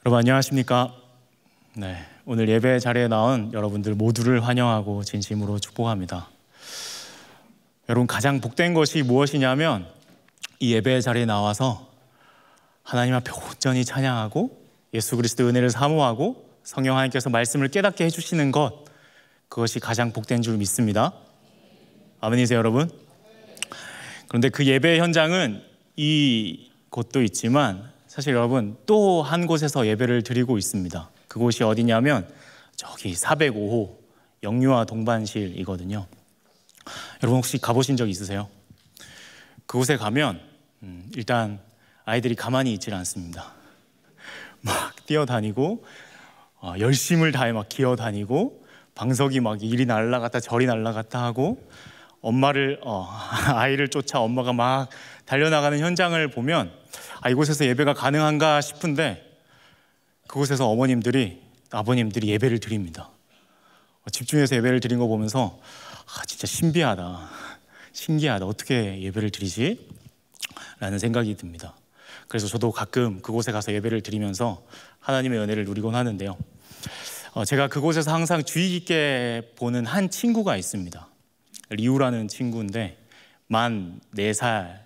여러분 안녕하십니까? 네, 오늘 예배 자리에 나온 여러분들 모두를 환영하고 진심으로 축복합니다. 여러분 가장 복된 것이 무엇이냐면 이 예배 자리에 나와서 하나님 앞에 온전히 찬양하고 예수 그리스도의 은혜를 사모하고 성령 하나님께서 말씀을 깨닫게 해주시는 것, 그것이 가장 복된 줄 믿습니다. 아멘이세요 여러분? 그런데 그 예배 현장은 이곳도 있지만 사실 여러분 또 한 곳에서 예배를 드리고 있습니다. 그곳이 어디냐면 저기 405호 영유아 동반실이거든요. 여러분 혹시 가보신 적 있으세요? 그곳에 가면 일단 아이들이 가만히 있질 않습니다. 막 뛰어다니고 열심을 다해 막 기어다니고 방석이 막 이리 날아갔다 저리 날아갔다 하고 엄마를 아이를 쫓아 엄마가 막 달려나가는 현장을 보면 이곳에서 예배가 가능한가 싶은데 그곳에서 어머님들이 아버님들이 예배를 드립니다. 집중해서 예배를 드린 거 보면서 진짜 신비하다, 신기하다, 어떻게 예배를 드리지? 라는 생각이 듭니다. 그래서 저도 가끔 그곳에 가서 예배를 드리면서 하나님의 은혜를 누리곤 하는데요. 제가 그곳에서 항상 주의 깊게 보는 한 친구가 있습니다. 리우라는 친구인데 만 4살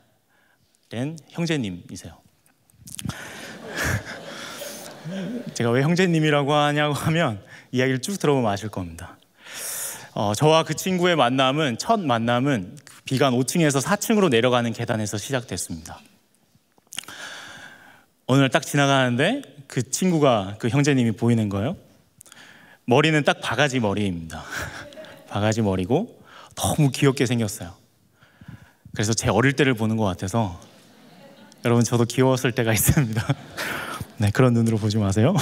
된 형제님이세요. 제가 왜 형제님이라고 하냐고 하면 이야기를 쭉 들어보면 아실 겁니다. 저와 그 친구의 첫 만남은 비관 5층에서 4층으로 내려가는 계단에서 시작됐습니다. 어느 날 딱 지나가는데 그 친구가, 그 형제님이 보이는 거예요. 머리는 딱 바가지 머리입니다. 바가지 머리고 너무 귀엽게 생겼어요. 그래서 제 어릴 때를 보는 것 같아서, 여러분 저도 귀여웠을 때가 있습니다. 네, 그런 눈으로 보지 마세요.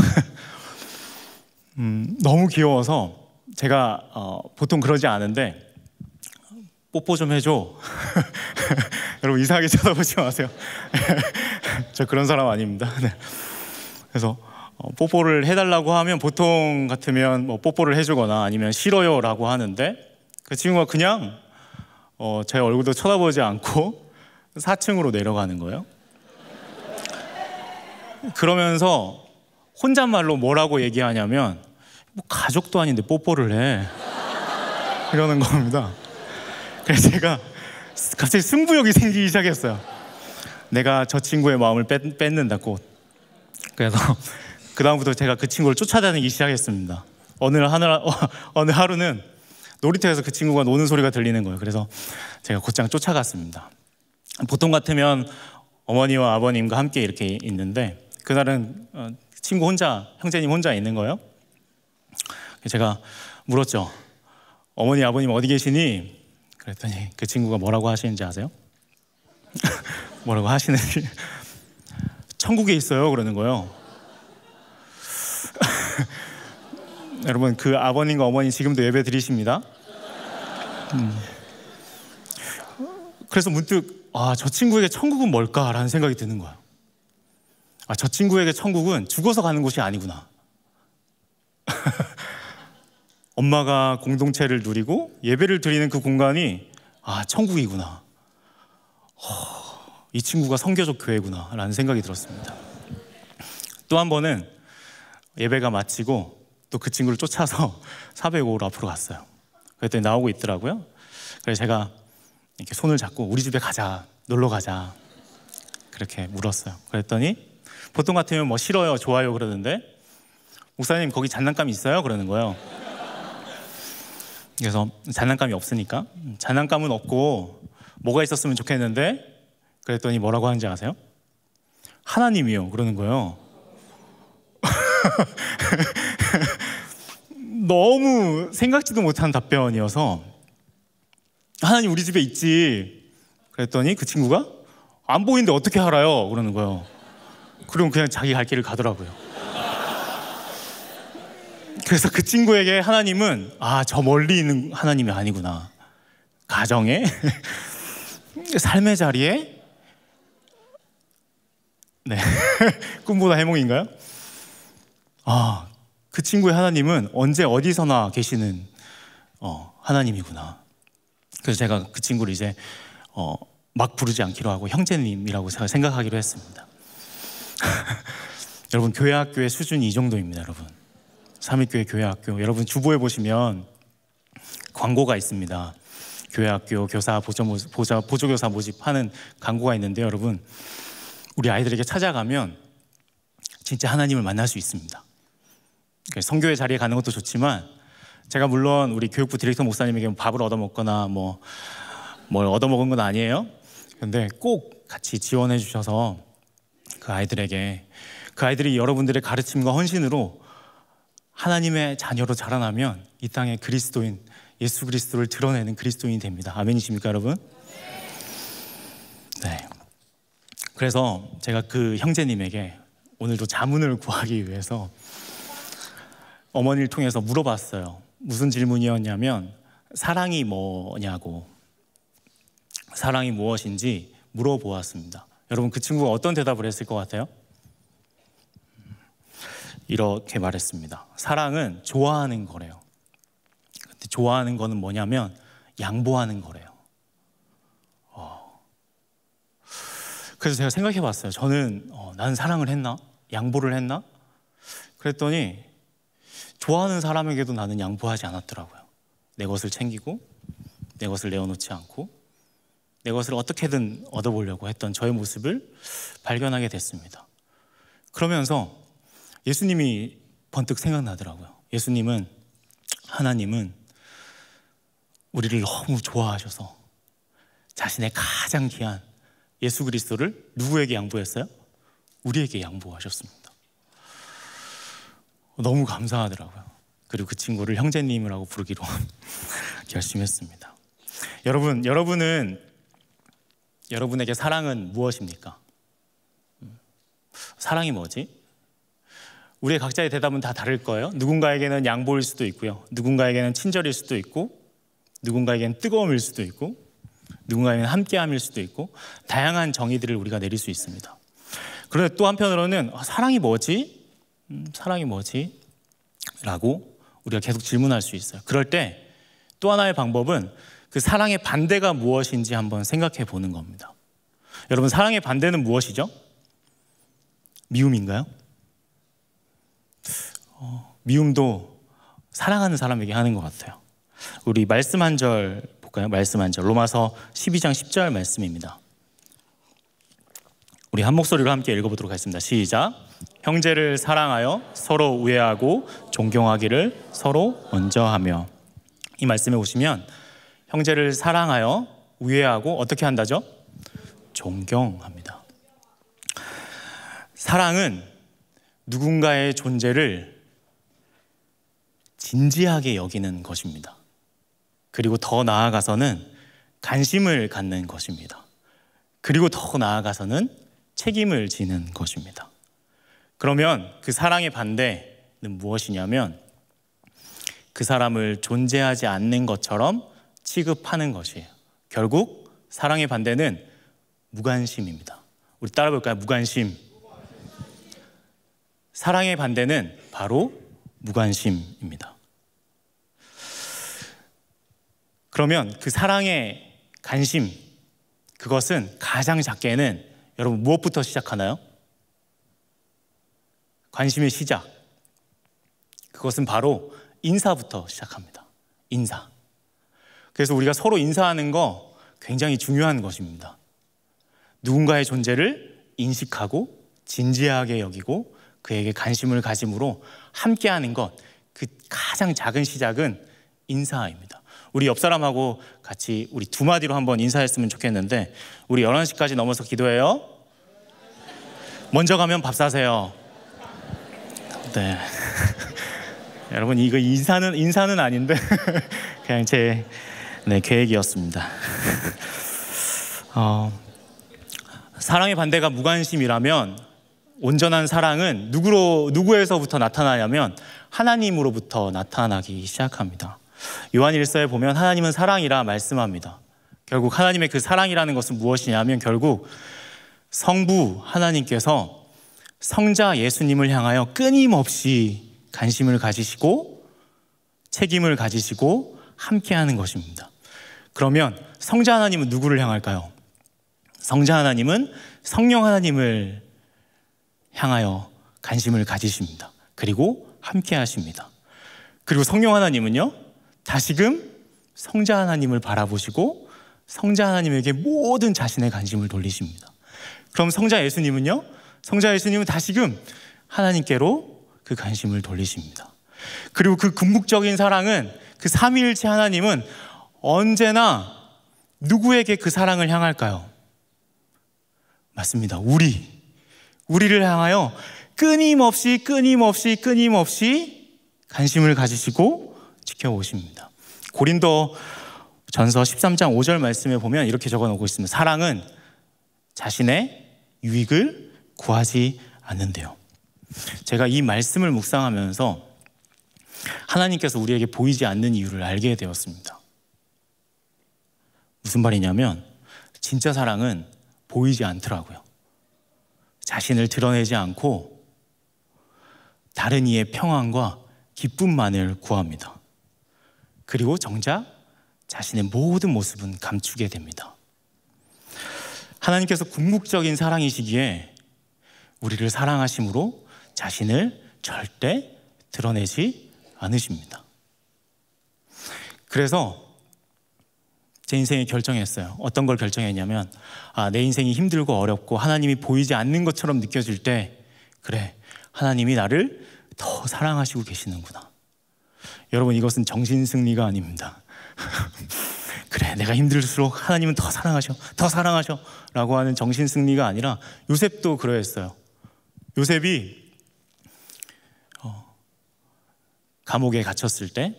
너무 귀여워서 제가 보통 그러지 않은데 뽀뽀 좀 해줘. 여러분 이상하게 쳐다보지 마세요. 저 그런 사람 아닙니다. 네. 그래서 뽀뽀를 해달라고 하면 보통 같으면 뭐 뽀뽀를 해주거나 아니면 싫어요 라고 하는데 그 친구가 그냥 제 얼굴도 쳐다보지 않고 4층으로 내려가는 거예요. 그러면서 혼잣말로 뭐라고 얘기하냐면 뭐 가족도 아닌데 뽀뽀를 해 이러는 겁니다. 그래서 제가 갑자기 승부욕이 생기기 시작했어요. 내가 저 친구의 마음을 뺏는다고. 그래서 그 다음부터 제가 그 친구를 쫓아다니기 시작했습니다. 어느 하루는 놀이터에서 그 친구가 노는 소리가 들리는 거예요. 그래서 제가 곧장 쫓아갔습니다. 보통 같으면 어머니와 아버님과 함께 이렇게 있는데 그날은 친구 혼자, 형제님 혼자 있는 거예요. 제가 물었죠. 어머니 아버님 어디 계시니? 그랬더니 그 친구가 뭐라고 하시는지 아세요? 뭐라고 하시는지 천국에 있어요 그러는 거예요. 여러분 그 아버님과 어머니 지금도 예배 드리십니다. 그래서 문득 저 친구에게 천국은 뭘까라는 생각이 드는 거예요. 저 친구에게 천국은 죽어서 가는 곳이 아니구나. 엄마가 공동체를 누리고 예배를 드리는 그 공간이 천국이구나. 이 친구가 성교적 교회구나 라는 생각이 들었습니다. 또 한 번은 예배가 마치고 또 그 친구를 쫓아서 405로 앞으로 갔어요. 그랬더니 나오고 있더라고요. 그래서 제가 이렇게 손을 잡고 우리 집에 가자, 놀러 가자 그렇게 물었어요. 그랬더니 보통 같으면 뭐 싫어요, 좋아요 그러는데 목사님 거기 장난감이 있어요? 그러는 거예요. 그래서 장난감이 없으니까 장난감은 없고 뭐가 있었으면 좋겠는데 그랬더니 뭐라고 하는지 아세요? 하나님이요 그러는 거예요. 너무 생각지도 못한 답변이어서 하나님 우리 집에 있지 그랬더니 그 친구가 안 보이는데 어떻게 알아요? 그러는 거예요. 그럼 그냥 자기 갈 길을 가더라고요. 그래서 그 친구에게 하나님은 저 멀리 있는 하나님이 아니구나. 가정에 삶의 자리에 네 꿈보다 해몽인가요? 그 친구의 하나님은 언제 어디서나 계시는 하나님이구나. 그래서 제가 그 친구를 이제 막 부르지 않기로 하고 형제님이라고 제가 생각하기로 했습니다. 여러분, 교회 학교의 수준이 이 정도입니다. 여러분, 삼위교회 교회 학교, 여러분 주보에 보시면 광고가 있습니다. 교회 학교 교사 보조교사 모집하는 광고가 있는데, 여러분, 우리 아이들에게 찾아가면 진짜 하나님을 만날 수 있습니다. 성교회 자리에 가는 것도 좋지만, 제가 물론 우리 교육부 디렉터 목사님에게 밥을 얻어먹거나 뭘 얻어먹은 건 아니에요. 근데 꼭 같이 지원해 주셔서 그 아이들이 여러분들의 가르침과 헌신으로 하나님의 자녀로 자라나면 이 땅에 그리스도인, 예수 그리스도를 드러내는 그리스도인이 됩니다. 아멘이십니까, 여러분? 네. 그래서 제가 그 형제님에게 오늘도 자문을 구하기 위해서 어머니를 통해서 물어봤어요. 무슨 질문이었냐면, 사랑이 뭐냐고, 사랑이 무엇인지 물어보았습니다. 여러분, 그 친구가 어떤 대답을 했을 것 같아요? 이렇게 말했습니다. 사랑은 좋아하는 거래요. 근데 좋아하는 거는 뭐냐면 양보하는 거래요. 그래서 제가 생각해 봤어요. 저는 나는 사랑을 했나? 양보를 했나? 그랬더니 좋아하는 사람에게도 나는 양보하지 않았더라고요. 내 것을 챙기고 내 것을 내어놓지 않고 내 것을 어떻게든 얻어보려고 했던 저의 모습을 발견하게 됐습니다. 그러면서 예수님이 번뜩 생각나더라고요. 하나님은 우리를 너무 좋아하셔서 자신의 가장 귀한 예수 그리스도를 누구에게 양보했어요? 우리에게 양보하셨습니다. 너무 감사하더라고요. 그리고 그 친구를 형제님이라고 부르기로 결심했습니다. 여러분에게 사랑은 무엇입니까? 사랑이 뭐지? 우리의 각자의 대답은 다 다를 거예요. 누군가에게는 양보일 수도 있고요, 누군가에게는 친절일 수도 있고, 누군가에게는 뜨거움일 수도 있고, 누군가에게는 함께함일 수도 있고, 다양한 정의들을 우리가 내릴 수 있습니다. 그런데 또 한편으로는 사랑이 뭐지? 사랑이 뭐지? 라고 우리가 계속 질문할 수 있어요. 그럴 때 또 하나의 방법은 그 사랑의 반대가 무엇인지 한번 생각해 보는 겁니다. 여러분, 사랑의 반대는 무엇이죠? 미움인가요? 미움도 사랑하는 사람에게 하는 것 같아요. 우리 말씀 한 절 볼까요? 말씀 한 절, 로마서 12장 10절 말씀입니다. 우리 한 목소리로 함께 읽어보도록 하겠습니다. 시작. 형제를 사랑하여 서로 우애하고 존경하기를 서로 먼저 하며. 이 말씀에 보시면 형제를 사랑하여 우애하고 어떻게 한다죠? 존경합니다. 사랑은 누군가의 존재를 진지하게 여기는 것입니다. 그리고 더 나아가서는 관심을 갖는 것입니다. 그리고 더 나아가서는 책임을 지는 것입니다. 그러면 그 사랑의 반대는 무엇이냐면 그 사람을 존재하지 않는 것처럼 취급하는 것이에요. 결국 사랑의 반대는 무관심입니다. 우리 따라 볼까요? 무관심. 사랑의 반대는 바로 무관심입니다. 그러면 그 사랑의 관심, 그것은 가장 작게는 여러분 무엇부터 시작하나요? 관심의 시작, 그것은 바로 인사부터 시작합니다. 인사. 그래서 우리가 서로 인사하는 거 굉장히 중요한 것입니다. 누군가의 존재를 인식하고 진지하게 여기고 그에게 관심을 가짐으로 함께하는 것, 그 가장 작은 시작은 인사입니다. 우리 옆 사람하고 같이 우리 두 마디로 한번 인사했으면 좋겠는데, 우리 11시까지 넘어서 기도해요. 먼저 가면 밥 사세요. 네. 여러분, 이거 인사는 아닌데 그냥 제 계획이었습니다. 사랑의 반대가 무관심이라면 온전한 사랑은 누구에서부터 나타나냐면 하나님으로부터 나타나기 시작합니다. 요한 1서에 보면 하나님은 사랑이라 말씀합니다. 결국 하나님의 그 사랑이라는 것은 무엇이냐면 결국 성부 하나님께서 성자 예수님을 향하여 끊임없이 관심을 가지시고 책임을 가지시고 함께하는 것입니다. 그러면 성자 하나님은 누구를 향할까요? 성자 하나님은 성령 하나님을 향하여 관심을 가지십니다. 그리고 함께 하십니다. 그리고 성령 하나님은요, 다시금 성자 하나님을 바라보시고 성자 하나님에게 모든 자신의 관심을 돌리십니다. 그럼 성자 예수님은요, 성자 예수님은 다시금 하나님께로 그 관심을 돌리십니다. 그리고 그 궁극적인 사랑은, 그 삼위일체 하나님은 언제나 누구에게 그 사랑을 향할까요? 맞습니다. 우리를 향하여 끊임없이 관심을 가지시고 지켜오십니다. 고린도 전서 13장 5절 말씀에 보면 이렇게 적어 놓고 있습니다. 사랑은 자신의 유익을 구하지 않는데요. 제가 이 말씀을 묵상하면서 하나님께서 우리에게 보이지 않는 이유를 알게 되었습니다. 무슨 말이냐면 진짜 사랑은 보이지 않더라고요. 자신을 드러내지 않고 다른 이의 평안과 기쁨만을 구합니다. 그리고 정작 자신의 모든 모습은 감추게 됩니다. 하나님께서 궁극적인 사랑이시기에 우리를 사랑하심으로 자신을 절대 드러내지 않으십니다. 그래서 제 인생에 결정했어요. 어떤 걸 결정했냐면, 내 인생이 힘들고 어렵고 하나님이 보이지 않는 것처럼 느껴질 때, 그래, 하나님이 나를 더 사랑하시고 계시는구나. 여러분, 이것은 정신승리가 아닙니다. 그래, 내가 힘들수록 하나님은 더 사랑하셔 라고 하는 정신승리가 아니라, 요셉도 그러했어요. 요셉이 감옥에 갇혔을 때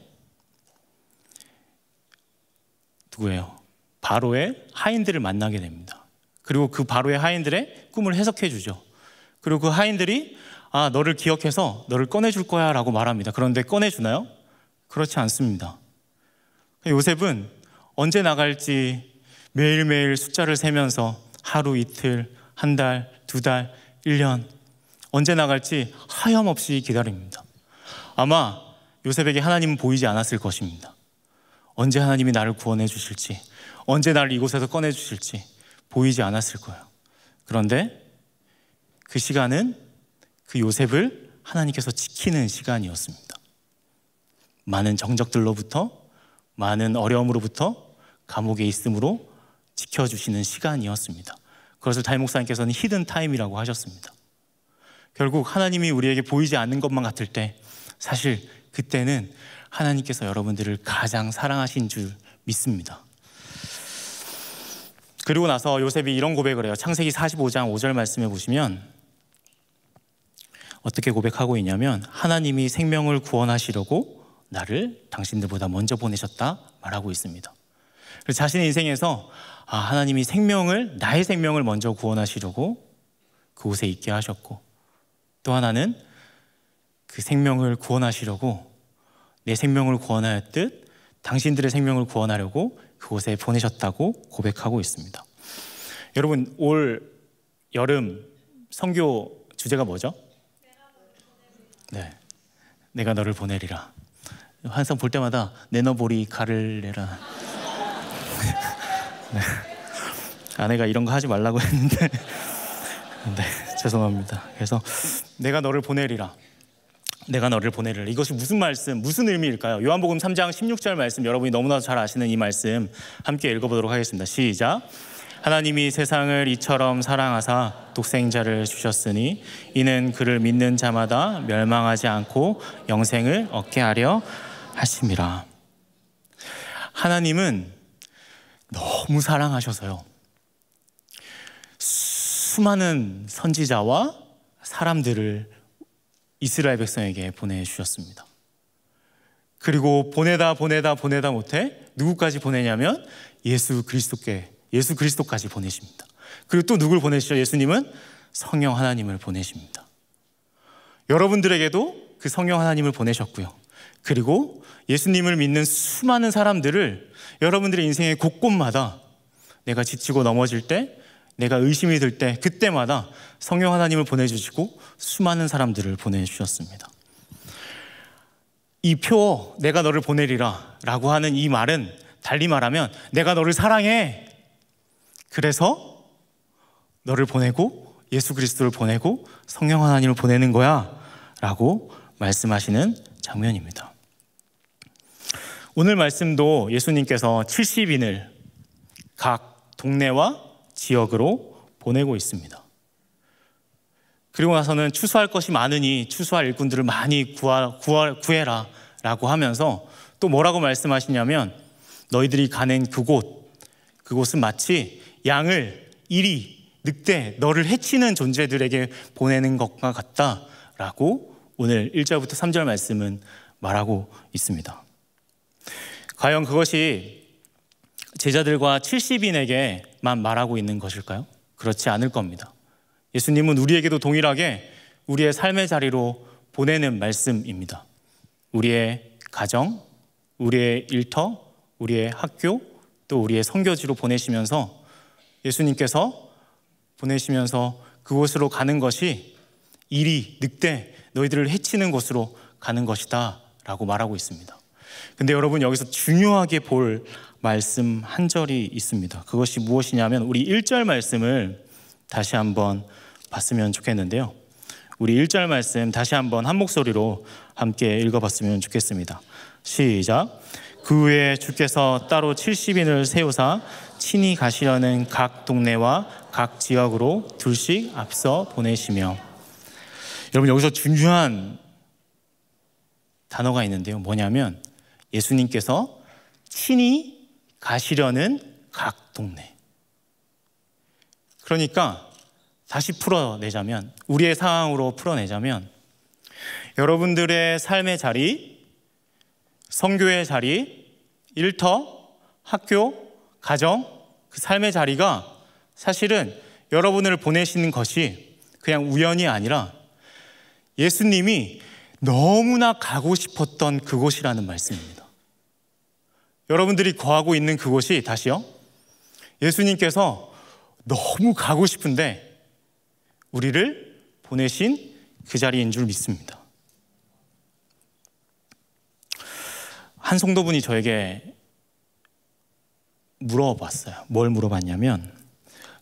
누구예요? 바로의 하인들을 만나게 됩니다. 그리고 그 바로의 하인들의 꿈을 해석해 주죠. 그리고 그 하인들이 너를 기억해서 너를 꺼내줄 거야 라고 말합니다. 그런데 꺼내주나요? 그렇지 않습니다. 요셉은 언제 나갈지 매일매일 숫자를 세면서 하루, 이틀, 한 달, 두 달, 1년 언제 나갈지 하염없이 기다립니다. 아마 요셉에게 하나님은 보이지 않았을 것입니다. 언제 하나님이 나를 구원해 주실지, 언제 나를 이곳에서 꺼내 주실지 보이지 않았을 거예요. 그런데 그 시간은 그 요셉을 하나님께서 지키는 시간이었습니다. 많은 정적들로부터, 많은 어려움으로부터 감옥에 있음으로 지켜주시는 시간이었습니다. 그것을 담임 목사님께서는 히든 타임이라고 하셨습니다. 결국 하나님이 우리에게 보이지 않는 것만 같을 때, 사실 그때는 하나님께서 여러분들을 가장 사랑하신 줄 믿습니다. 그리고 나서 요셉이 이런 고백을 해요. 창세기 45장 5절 말씀에 보시면 어떻게 고백하고 있냐면, 하나님이 생명을 구원하시려고 나를 당신들보다 먼저 보내셨다 말하고 있습니다. 그래서 자신의 인생에서 하나님이 나의 생명을 먼저 구원하시려고 그곳에 있게 하셨고, 또 하나는 그 생명을 구원하시려고 내 생명을 구원하였듯 당신들의 생명을 구원하려고 그곳에 보내셨다고 고백하고 있습니다. 여러분, 올 여름 선교 주제가 뭐죠? 네, 내가 너를 보내리라. 항상 볼 때마다 내너보리 가를레라. 네. 아내가 이런 거 하지 말라고 했는데 네, 죄송합니다. 그래서 내가 너를 보내리라. 내가 너를 보내리라. 이것이 무슨 말씀, 무슨 의미일까요? 요한복음 3장 16절 말씀, 여러분이 너무나도 잘 아시는 이 말씀 함께 읽어보도록 하겠습니다. 시작. 하나님이 세상을 이처럼 사랑하사 독생자를 주셨으니 이는 그를 믿는 자마다 멸망하지 않고 영생을 얻게 하려 하심이라. 하나님은 너무 사랑하셔서요, 수많은 선지자와 사람들을 이스라엘 백성에게 보내주셨습니다. 그리고 보내다 못해 누구까지 보내냐면 예수 그리스도까지 보내십니다. 그리고 또 누굴 보내시죠? 예수님은 성령 하나님을 보내십니다. 여러분들에게도 그 성령 하나님을 보내셨고요. 그리고 예수님을 믿는 수많은 사람들을 여러분들의 인생의 곳곳마다, 내가 지치고 넘어질 때, 내가 의심이 들 때, 그때마다 성령 하나님을 보내주시고 수많은 사람들을 보내주셨습니다. 이 표, 내가 너를 보내리라 라고 하는 이 말은 달리 말하면 내가 너를 사랑해, 그래서 너를 보내고 예수 그리스도를 보내고 성령 하나님을 보내는 거야 라고 말씀하시는 장면입니다. 오늘 말씀도 예수님께서 70인을 각 동네와 지역으로 보내고 있습니다. 그리고 나서는 추수할 것이 많으니 추수할 일꾼들을 많이 구해라 라고 하면서 또 뭐라고 말씀하시냐면 너희들이 가는 그곳은 마치 양을 이리 늑대 너를 해치는 존재들에게 보내는 것과 같다라고 오늘 1절부터 3절 말씀은 말하고 있습니다. 과연 그것이 제자들과 70인에게만 말하고 있는 것일까요? 그렇지 않을 겁니다. 예수님은 우리에게도 동일하게 우리의 삶의 자리로 보내는 말씀입니다. 우리의 가정, 우리의 일터, 우리의 학교, 또 우리의 선교지로 보내시면서 예수님께서 보내시면서 그곳으로 가는 것이 이리 늑대 너희들을 해치는 곳으로 가는 것이다 라고 말하고 있습니다. 근데 여러분 여기서 중요하게 볼 말씀 한 절이 있습니다. 그것이 무엇이냐면 우리 1절 말씀을 다시 한번 봤으면 좋겠는데요. 우리 1절 말씀 다시 한번 한 목소리로 함께 읽어봤으면 좋겠습니다. 시작. 그 후에 주께서 따로 70인을 세우사 친히 가시려는 각 동네와 각 지역으로 둘씩 앞서 보내시며. 여러분 여기서 중요한 단어가 있는데요. 뭐냐면 예수님께서 친히 가시려는 각 동네. 그러니까 다시 풀어내자면 우리의 상황으로 풀어내자면 여러분들의 삶의 자리, 선교의 자리, 일터, 학교, 가정, 그 삶의 자리가 사실은 여러분을 보내시는 것이 그냥 우연이 아니라 예수님이 너무나 가고 싶었던 그곳이라는 말씀입니다. 여러분들이 거하고 있는 그곳이 다시요, 예수님께서 너무 가고 싶은데 우리를 보내신 그 자리인 줄 믿습니다. 한 성도분이 저에게 물어봤어요. 뭘 물어봤냐면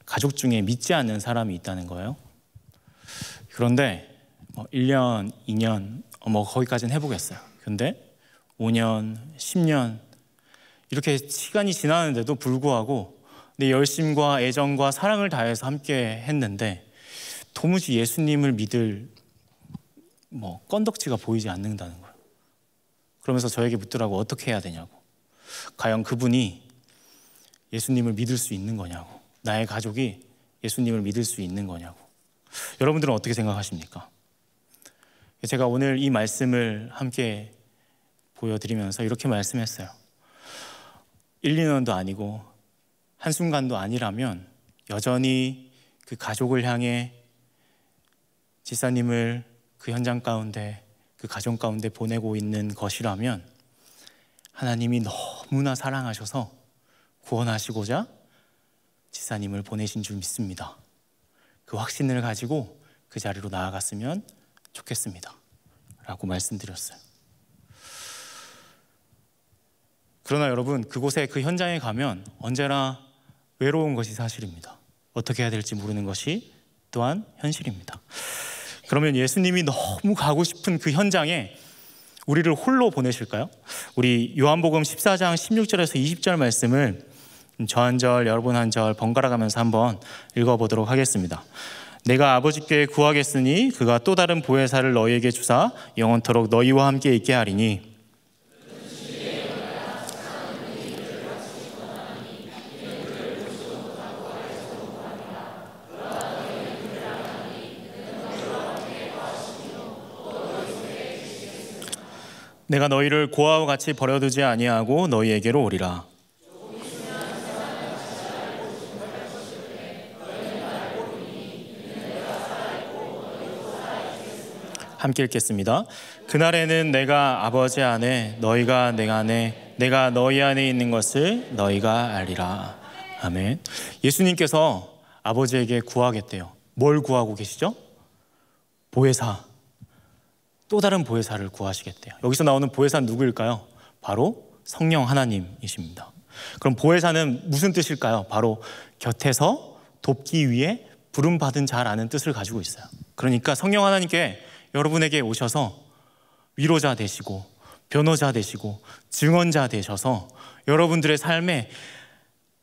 가족 중에 믿지 않는 사람이 있다는 거예요. 그런데 1년, 2년 거기까지는 해보겠어요. 근데 5년, 10년 이렇게 시간이 지나는데도 불구하고 내 열심과 애정과 사랑을 다해서 함께 했는데 도무지 예수님을 믿을 건덕지가 보이지 않는다는 거예요. 그러면서 저에게 묻더라고. 어떻게 해야 되냐고. 과연 그분이 예수님을 믿을 수 있는 거냐고. 나의 가족이 예수님을 믿을 수 있는 거냐고. 여러분들은 어떻게 생각하십니까? 제가 오늘 이 말씀을 함께 보여드리면서 이렇게 말씀했어요. 1, 2년도 아니고 한순간도 아니라면 여전히 그 가족을 향해 지사님을 그 현장 가운데, 그 가정 가운데 보내고 있는 것이라면 하나님이 너무나 사랑하셔서 구원하시고자 지사님을 보내신 줄 믿습니다. 그 확신을 가지고 그 자리로 나아갔으면 좋겠습니다 라고 말씀드렸어요. 그러나 여러분, 그곳에 그 현장에 가면 언제나 외로운 것이 사실입니다. 어떻게 해야 될지 모르는 것이 또한 현실입니다. 그러면 예수님이 너무 가고 싶은 그 현장에 우리를 홀로 보내실까요? 우리 요한복음 14장 16절에서 20절 말씀을 저 한 절, 여러분 한 절 번갈아 가면서 한번 읽어보도록 하겠습니다. 내가 아버지께 구하겠으니 그가 또 다른 보혜사를 너희에게 주사 영원토록 너희와 함께 있게 하리니 내가 너희를 고아와 같이 버려두지 아니하고 너희에게로 오리라. 함께 읽겠습니다. 그날에는 내가 아버지 안에 너희가 내 안에 내가 너희 안에 있는 것을 너희가 알리라. 아멘. 예수님께서 아버지에게 구하겠대요. 뭘 구하고 계시죠? 보혜사, 또 다른 보혜사를 구하시겠대요. 여기서 나오는 보혜사는 누구일까요? 바로 성령 하나님이십니다. 그럼 보혜사는 무슨 뜻일까요? 바로 곁에서 돕기 위해 부름받은 자라는 뜻을 가지고 있어요. 그러니까 성령 하나님께 여러분에게 오셔서 위로자 되시고 변호자 되시고 증언자 되셔서 여러분들의 삶의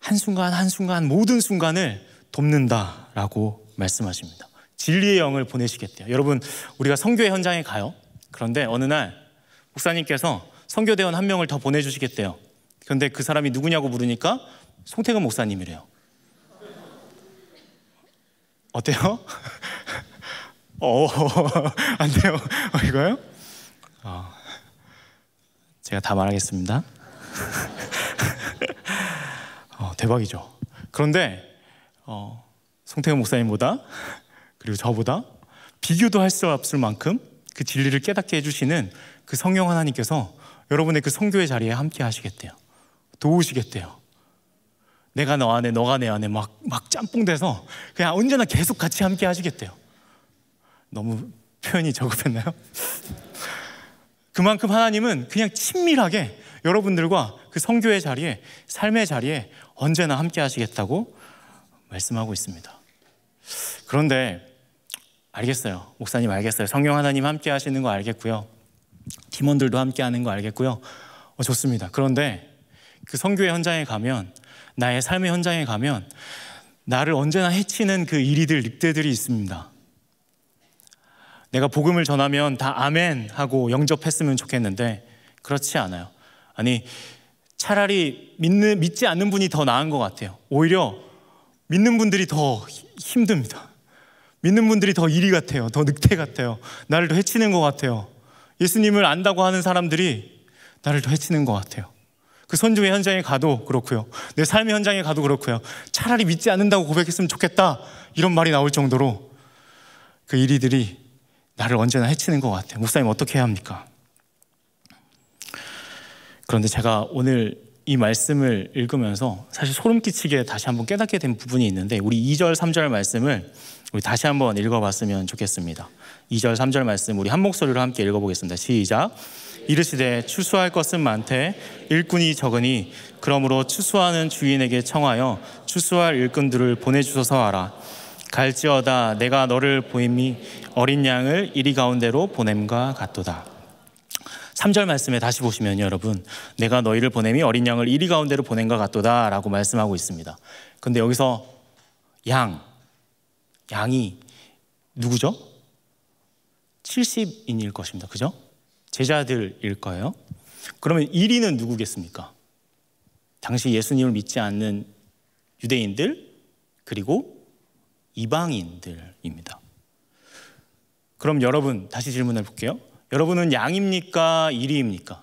한순간 한순간 모든 순간을 돕는다라고 말씀하십니다. 진리의 영을 보내시겠대요. 여러분, 우리가 선교의 현장에 가요. 그런데 어느 날 목사님께서 선교대원 한 명을 더 보내주시겠대요. 그런데 그 사람이 누구냐고 물으니까 송태근 목사님이래요. 어때요? 안 돼요? 이거요? 제가 다 말하겠습니다. 대박이죠. 그런데 송태근 목사님보다 그리고 저보다 비교도 할 수 없을 만큼 그 진리를 깨닫게 해주시는 그 성령 하나님께서 여러분의 그 선교의 자리에 함께 하시겠대요. 도우시겠대요. 내가 너 안에 너가 내 안에 막 짬뽕돼서 그냥 언제나 계속 같이 함께 하시겠대요. 너무 표현이 저급했나요? 그만큼 하나님은 그냥 친밀하게 여러분들과 그 선교의 자리에, 삶의 자리에 언제나 함께 하시겠다고 말씀하고 있습니다. 그런데 알겠어요. 목사님 알겠어요. 성령 하나님 함께 하시는 거 알겠고요. 팀원들도 함께 하는 거 알겠고요. 좋습니다. 그런데 그 선교의 현장에 가면, 나의 삶의 현장에 가면 나를 언제나 해치는 그 이리들, 늑대들이 있습니다. 내가 복음을 전하면 다 아멘 하고 영접했으면 좋겠는데 그렇지 않아요. 아니, 차라리 믿지 않는 분이 더 나은 것 같아요. 오히려 믿는 분들이 더 힘듭니다. 믿는 분들이 더 이리 같아요. 더 늑대 같아요. 나를 더 해치는 것 같아요. 예수님을 안다고 하는 사람들이 나를 더 해치는 것 같아요. 그 선교의 현장에 가도 그렇고요. 내 삶의 현장에 가도 그렇고요. 차라리 믿지 않는다고 고백했으면 좋겠다, 이런 말이 나올 정도로 그 이리들이 나를 언제나 해치는 것 같아요. 목사님 어떻게 해야 합니까? 그런데 제가 오늘 이 말씀을 읽으면서 사실 소름 끼치게 다시 한번 깨닫게 된 부분이 있는데, 우리 2절 3절 말씀을 우리 다시 한번 읽어봤으면 좋겠습니다. 2절 3절 말씀 우리 한 목소리로 함께 읽어보겠습니다. 시작. 이르시되 추수할 것은 많되 일꾼이 적으니 그러므로 추수하는 주인에게 청하여 추수할 일꾼들을 보내주소서 하라. 갈지어다 내가 너를 보임이 어린 양을 이리 가운데로 보냄과 같도다. 3절 말씀에 다시 보시면 여러분, 내가 너희를 보냄이 어린 양을 이리 가운데로 보냄과 같도다 라고 말씀하고 있습니다. 근데 여기서 양이 누구죠? 70인일 것입니다. 그죠? 제자들일 거예요. 그러면 1위는 누구겠습니까? 당시 예수님을 믿지 않는 유대인들 그리고 이방인들입니다. 그럼 여러분, 다시 질문해 볼게요. 여러분은 양입니까? 1위입니까?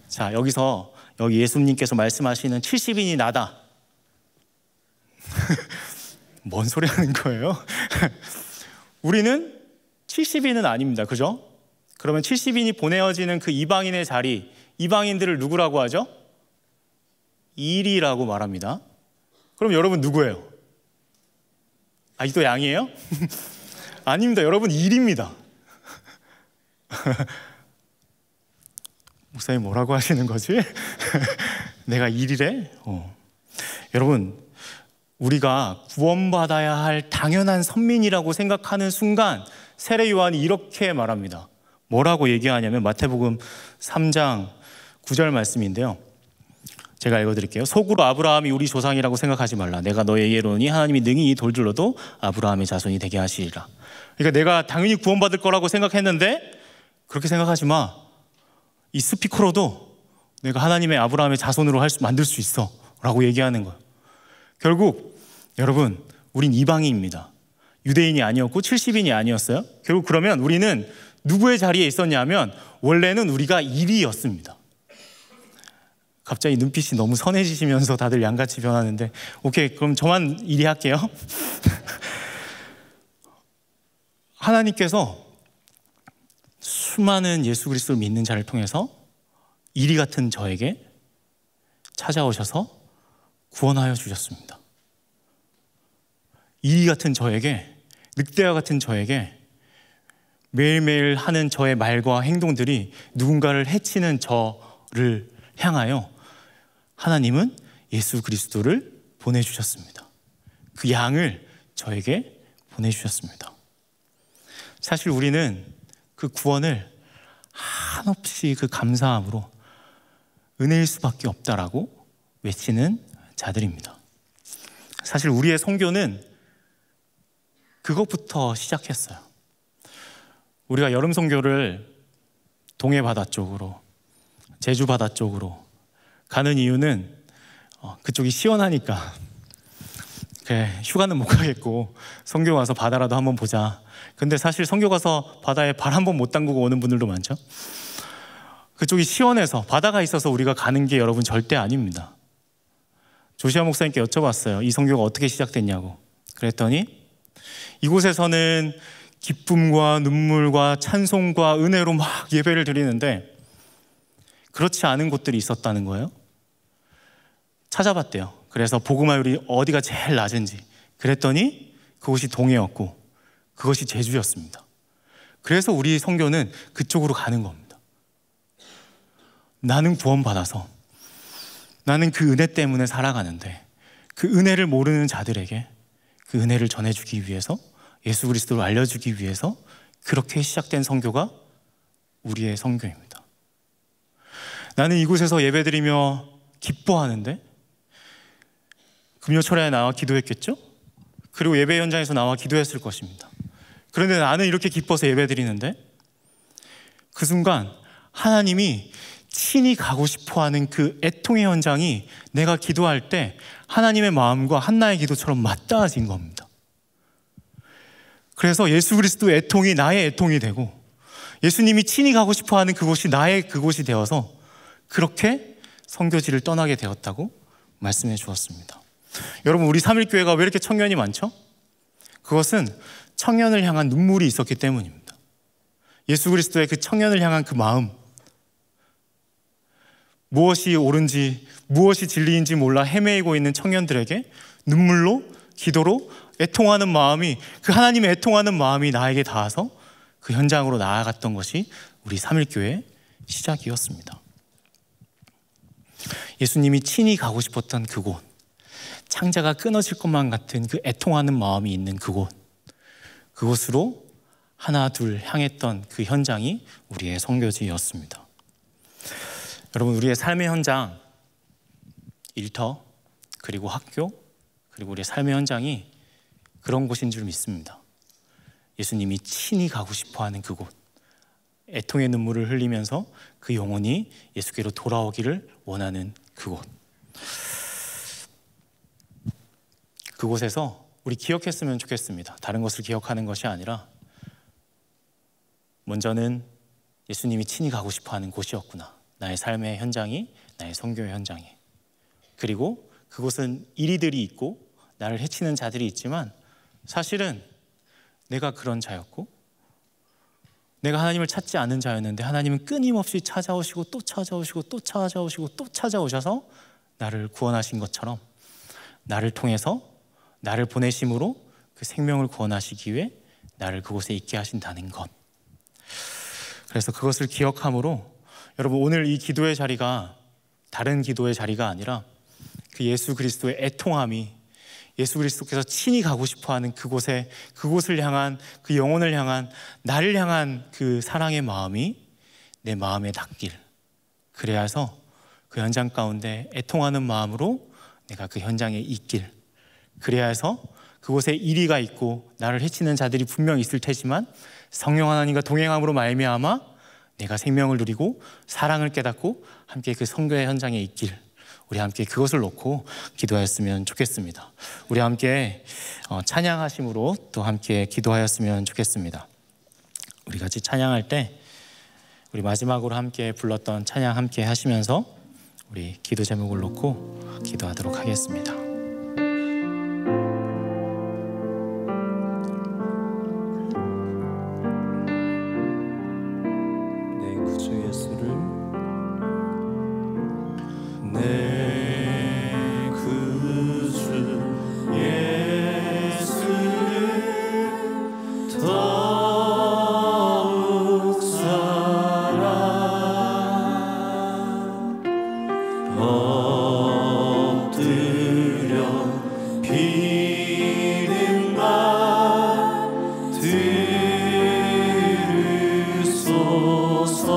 자, 여기 예수님께서 말씀하시는 70인이 나다. 뭔 소리 하는 거예요? 우리는 70인은 아닙니다. 그죠? 그러면 70인이 보내어지는 그 이방인의 자리, 이방인들을 누구라고 하죠? 1위라고 말합니다. 그럼 여러분 누구예요? 아직도 양이에요? 아닙니다. 여러분 1위입니다. 목사님 뭐라고 하시는 거지? 내가 1위래? 여러분, 우리가 구원받아야 할 당연한 선민이라고 생각하는 순간 세례 요한이 이렇게 말합니다. 뭐라고 얘기하냐면 마태복음 3장 9절 말씀인데요. 제가 읽어드릴게요. 속으로 아브라함이 우리 조상이라고 생각하지 말라. 내가 너의 예로니 하나님이 능히 이 돌들로도 아브라함의 자손이 되게 하시리라. 그러니까 내가 당연히 구원받을 거라고 생각했는데 그렇게 생각하지 마. 이 스피커로도 내가 하나님의 아브라함의 자손으로 만들 수 있어 라고 얘기하는 거예요. 결국 여러분, 우린 이방인입니다. 유대인이 아니었고 70인이 아니었어요. 결국 그러면 우리는 누구의 자리에 있었냐면 원래는 우리가 1위였습니다. 갑자기 눈빛이 너무 선해지시면서 다들 양같이 변하는데, 오케이, 그럼 저만 1위 할게요. 하나님께서 수많은 예수 그리스도를 믿는 자를 통해서 1위 같은 저에게 찾아오셔서 구원하여 주셨습니다. 2위 같은 저에게, 늑대와 같은 저에게 매일매일 하는 저의 말과 행동들이 누군가를 해치는 저를 향하여 하나님은 예수 그리스도를 보내주셨습니다. 그 양을 저에게 보내주셨습니다. 사실 우리는 그 구원을 한없이 그 감사함으로 은혜일 수밖에 없다라고 외치는 자들입니다. 사실 우리의 선교는 그것부터 시작했어요. 우리가 여름 선교를 동해 바다 쪽으로, 제주 바다 쪽으로 가는 이유는 그쪽이 시원하니까. 그래, 휴가는 못 가겠고 선교 와서 바다라도 한번 보자. 근데 사실 선교 가서 바다에 발 한 번 못 담그고 오는 분들도 많죠. 그쪽이 시원해서, 바다가 있어서 우리가 가는 게 여러분 절대 아닙니다. 조시아 목사님께 여쭤봤어요. 이 선교가 어떻게 시작됐냐고. 그랬더니 이곳에서는 기쁨과 눈물과 찬송과 은혜로 막 예배를 드리는데 그렇지 않은 곳들이 있었다는 거예요. 찾아봤대요. 그래서 복음화율이 어디가 제일 낮은지. 그랬더니 그곳이 동해였고 그것이 제주였습니다. 그래서 우리 선교는 그쪽으로 가는 겁니다. 나는 구원받아서, 나는 그 은혜 때문에 살아가는데 그 은혜를 모르는 자들에게 그 은혜를 전해주기 위해서, 예수 그리스도를 알려주기 위해서 그렇게 시작된 선교가 우리의 선교입니다. 나는 이곳에서 예배드리며 기뻐하는데, 금요철에 나와 기도했겠죠? 그리고 예배 현장에서 나와 기도했을 것입니다. 그런데 나는 이렇게 기뻐서 예배드리는데 그 순간 하나님이 친히 가고 싶어하는 그 애통의 현장이 내가 기도할 때 하나님의 마음과 한나의 기도처럼 맞닿아진 겁니다. 그래서 예수 그리스도의 애통이 나의 애통이 되고 예수님이 친히 가고 싶어하는 그곳이 나의 그곳이 되어서 그렇게 선교지를 떠나게 되었다고 말씀해 주었습니다. 여러분, 우리 3일교회가 왜 이렇게 청년이 많죠? 그것은 청년을 향한 눈물이 있었기 때문입니다. 예수 그리스도의 그 청년을 향한 그 마음, 무엇이 옳은지 무엇이 진리인지 몰라 헤매이고 있는 청년들에게 눈물로, 기도로 애통하는 마음이, 그 하나님의 애통하는 마음이 나에게 닿아서 그 현장으로 나아갔던 것이 우리 3일교회의 시작이었습니다. 예수님이 친히 가고 싶었던 그곳, 창자가 끊어질 것만 같은 그 애통하는 마음이 있는 그곳, 그곳으로 하나 둘 향했던 그 현장이 우리의 선교지였습니다. 여러분, 우리의 삶의 현장, 일터, 그리고 학교, 그리고 우리의 삶의 현장이 그런 곳인 줄 믿습니다. 예수님이 친히 가고 싶어하는 그곳, 애통의 눈물을 흘리면서 그 영혼이 예수께로 돌아오기를 원하는 그곳, 그곳에서 우리 기억했으면 좋겠습니다. 다른 것을 기억하는 것이 아니라 먼저는 예수님이 친히 가고 싶어하는 곳이었구나. 나의 삶의 현장이, 나의 선교의 현장이. 그리고 그곳은 이리들이 있고 나를 해치는 자들이 있지만 사실은 내가 그런 자였고 내가 하나님을 찾지 않은 자였는데 하나님은 끊임없이 찾아오시고 또 찾아오시고 또 찾아오시고 또 찾아오셔서 나를 구원하신 것처럼 나를 통해서, 나를 보내심으로 그 생명을 구원하시기 위해 나를 그곳에 있게 하신다는 것. 그래서 그것을 기억함으로 여러분, 오늘 이 기도의 자리가 다른 기도의 자리가 아니라 그 예수 그리스도의 애통함이, 예수 그리스도께서 친히 가고 싶어하는 그곳에, 그곳을 향한, 그 영혼을 향한, 나를 향한 그 사랑의 마음이 내 마음에 닿길, 그래야 해서 그 현장 가운데 애통하는 마음으로 내가 그 현장에 있길, 그래야 해서 그곳에 이리가 있고 나를 해치는 자들이 분명 있을 테지만 성령 하나님과 동행함으로 말미암아 내가 생명을 누리고 사랑을 깨닫고 함께 그 선교의 현장에 있길, 우리 함께 그것을 놓고 기도하였으면 좋겠습니다. 우리 함께 찬양하심으로 또 함께 기도하였으면 좋겠습니다. 우리 같이 찬양할 때 우리 마지막으로 함께 불렀던 찬양 함께 하시면서 우리 기도 제목을 놓고 기도하도록 하겠습니다. 엎드려 들으소서.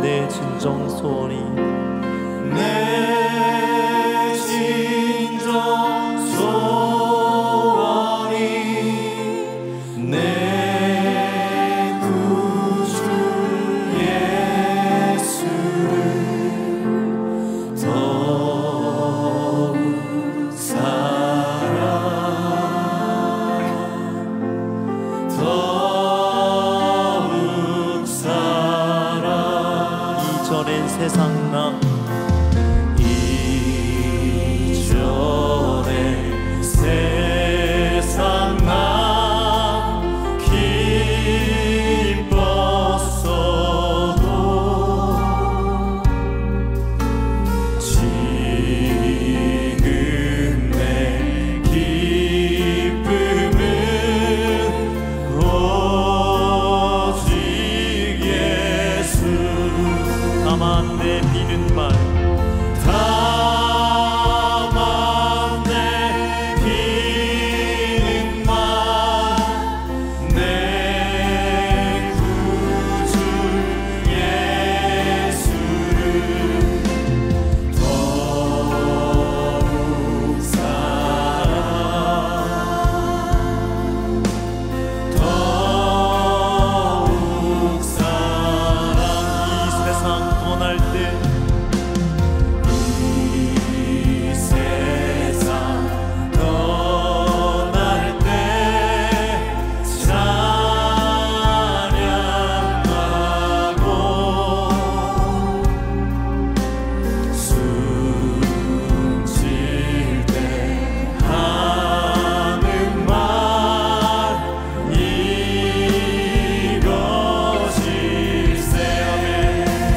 내 진정 소리, 내 진정 소원이 내 구주 예수를 더욱 이전엔 세상 나 이전에 세상 나 기뻤어도 지금 내 기쁨은 오직 예수. 다만 내 비는 말, 다만 내 비는 말, 내 구주 예수를 더욱 사랑, 더욱 사랑. 이 세상 떠날 때 이 세상 떠날 때 찬양하고 숨질 때 하는 말, 이것일세.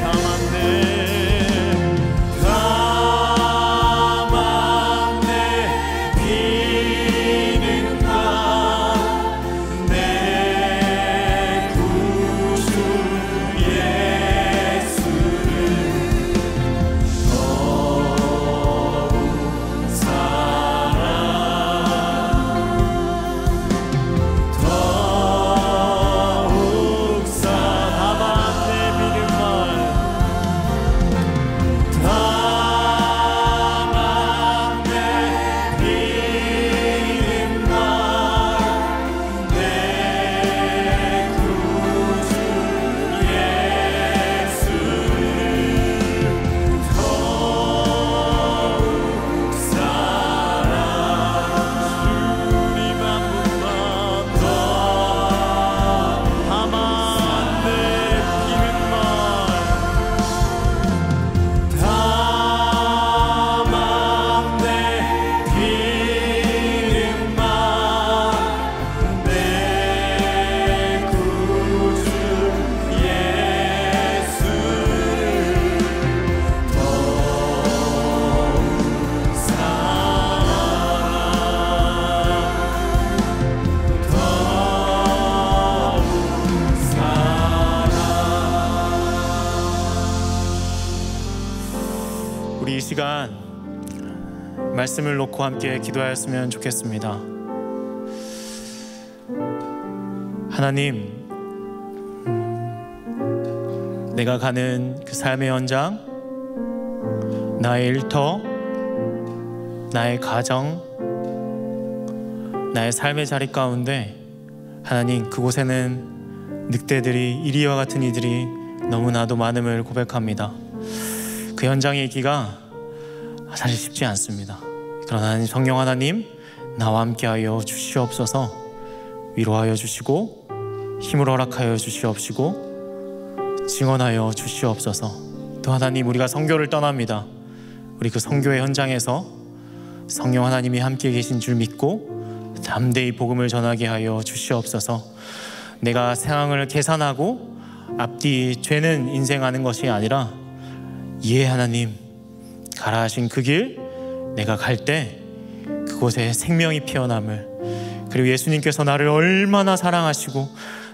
다만 내 다만 내 비는 날, 내 구주 예수를 더욱 사랑, 더욱 사랑. 내 비는 말, 다만 내 비는 말, 내 구주 예수를 더욱 사랑, 주님 한 분만. 다만 내 비는 말, 다만 내 비는 말, 내 구주 예수를 더욱 사랑. 우리 이 시간 말씀을 놓고 함께 기도하였으면 좋겠습니다. 하나님, 내가 가는 그 삶의 현장, 나의 일터, 나의 가정, 나의 삶의 자리 가운데 하나님, 그곳에는 늑대들이, 이리와 같은 이들이 너무나도 많음을 고백합니다. 그 현장에 있기가 사실 쉽지 않습니다. 그러나 하나님, 성령 하나님, 나와 함께하여 주시옵소서. 위로하여 주시고 힘을 허락하여 주시옵시고 증언하여 주시옵소서. 또 하나님, 우리가 선교를 떠납니다. 우리 그 선교의 현장에서 성령 하나님이 함께 계신 줄 믿고 담대히 복음을 전하게 하여 주시옵소서. 내가 상황을 계산하고 앞뒤 죄는 인생하는 것이 아니라, 예 하나님, 가라 하신 그 길 내가 갈 때 그곳에 생명이 피어남을, 그리고 예수님께서 나를 얼마나 사랑하시고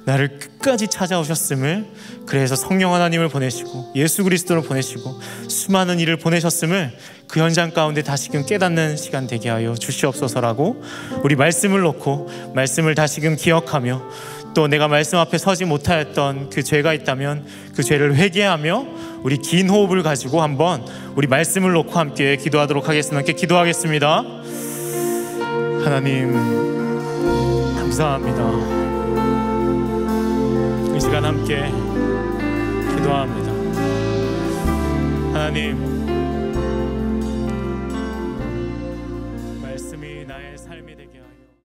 나를 끝까지 찾아오셨음을, 그래서 성령 하나님을 보내시고 예수 그리스도를 보내시고 수많은 일을 보내셨음을 그 현장 가운데 다시금 깨닫는 시간 되게 하여 주시옵소서라고, 우리 말씀을 놓고 말씀을 다시금 기억하며, 또 내가 말씀 앞에 서지 못하였던 그 죄가 있다면 그 죄를 회개하며 우리 긴 호흡을 가지고 한번 우리 말씀을 놓고 함께 기도하도록 하겠습니다. 함께 기도하겠습니다. 하나님 감사합니다. 이 시간 함께 기도합니다. 하나님,